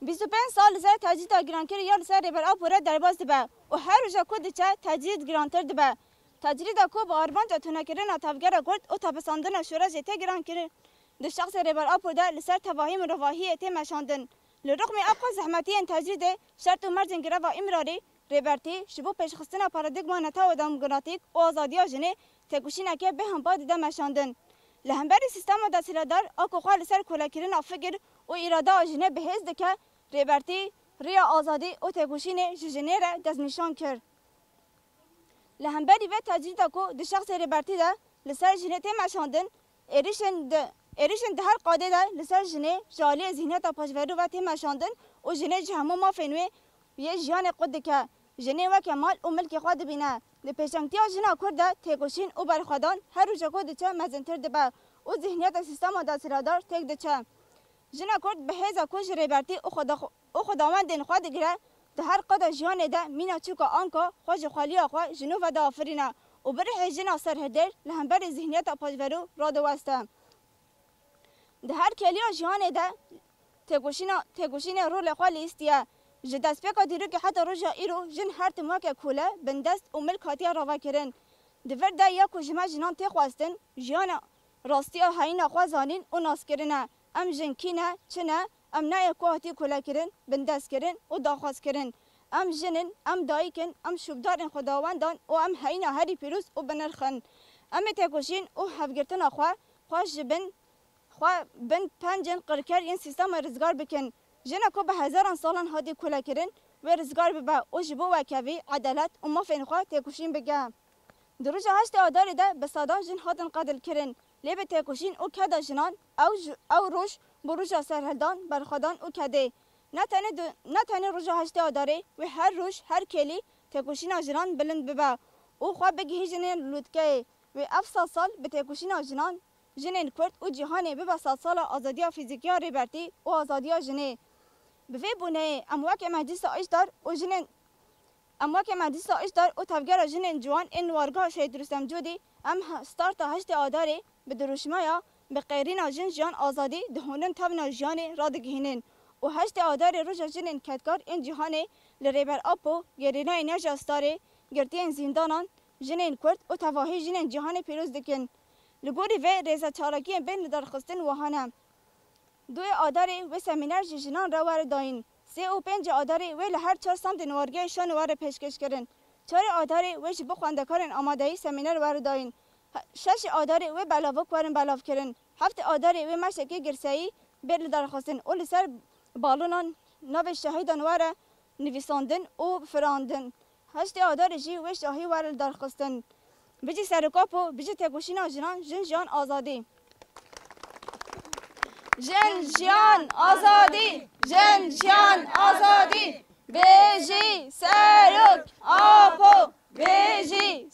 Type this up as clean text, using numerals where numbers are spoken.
25 سال لسر تجدید گرانکر یا لسر ریبر آپوره درباز دبه و هر روزا کود چه تجدید گرانتر دبه تجدید کو با آرمان جاتونه کردن تفگر کرد و تپساندن شورش ته گرانکر دو شخص ریبر آپوره لسر تواهی مرواهی ته مشاندن لرغم اقوى زحمتي ان تجديد شرط مرجن گرا امراري ريبرتي شبو پیشخستنا پارادگما نتا و دموکراتیک و آزادیا جنه تکوشینا که به هم باد مشاندن لهمبری سیستم دستیردار اکو خال سر کلاکرین افکر و اراده جنه بهز دکه ريبرتي ریا آزادی و تکوشین جنه را دزنشان کرد لهمبری و تجدید اکو دو شخص ريبرتي ده لسر جنه ته مشاندن ایریشن ده هر قاده ده لسر جنه جالی ذهنیت پاشورو و ته مشاندن و جنه جهمو ما فنوی یه جیان قد که جنه و کمال و ملک خود بینه ده پیشنگتی ها جنه کرده تکوشین و برخوادان هر روزا کد چه مزنتر دبه و ذهنیت سیستم دستیردار تک ده چه جنه کرد به هزا کش ریبرتی و خداوند دین خود گره ده هر قد جیان ده مینا چوکا آنکا خوش خالی آخوا جنو و ده آفرینه و بره جنه سرهدر لهمبر ذهنیت پاشورو را دوسته ده هر کلی جیان ده تکوشین رول خالی استیه جدست بکا دیرو که حتی روژا ایرو جن هر تماک کوله بندست و ملک هاتیا روا کرن دور ده یا کجمه جنان تخواستن جیانا راستی هاینا خوازانین و ناس کرنه ام جن کینه چنه ام نه کو هاتی کوله کرن بندست کرن و داخواست کرن ام جنن ام دایکن ام شوبدارن خداوندان و ام هاینا هری پیروز و بنرخن ام تکوشین و هفگرتن خواش جبن بن پنجن قرکر این سیستم رزگار بکن جنا کو به هزاران سالان هادی کولا کرن و رزگار ببا او جبو و کوی عدالت و مافین خوا تکوشین بگه دروج هشت آدار ده به صدا جن هاتن قتل کرن لیب تکوشین او کدا جنان او روش بروج سرهلدان برخدان او کده نه تنه روج هشت آداره و هر روش هر کلی تکوشین جنان بلند ببا او خوا بگه جن لودکه و افسال سال به تکوشین جنان جنین کرد و جهانی به 100 سال آزادی فیزیکی ریبرتی و آزادی جنه به بونه امواک مجلس ایشدار و جنین امواک مجلس ایشدار و تفگر جنین جوان این وارگاه شهید رستم جودی ام ستارت 8 آداره به دروشمایا به غیرین جن آزادی دهونن تابنا جان را دگهینن و 8 آدار روز جنین کتکار این جهانی لریبر اپو گرینای نجاستاره گرتین زندانان جنین کرد و تواهی جنین جهانی پیروز دکن لگوری و ریزه چارکی بین درخستن وهانه دوی آداری و سمینار جنان را وارد داین 3 و 5 آداری و لهر 4 سمت نوارگی شان وارد پیشکش کردن 4 آداری و جبو خواندکارن آمادهی سمینار وارد داین 6 آداری و بلاوک وارن بلاف کردن 7 آداری و مشکی گرسایی بین درخستن و لسر بالونان نو شهیدان وارد نویساندن و فراندن 8 آداری جی و شاهی وارد درخستن بجی سرکاپو بجی تکوشینا جن جان آزادی جن آزادی جن آزادی بجی سرک آپو بجی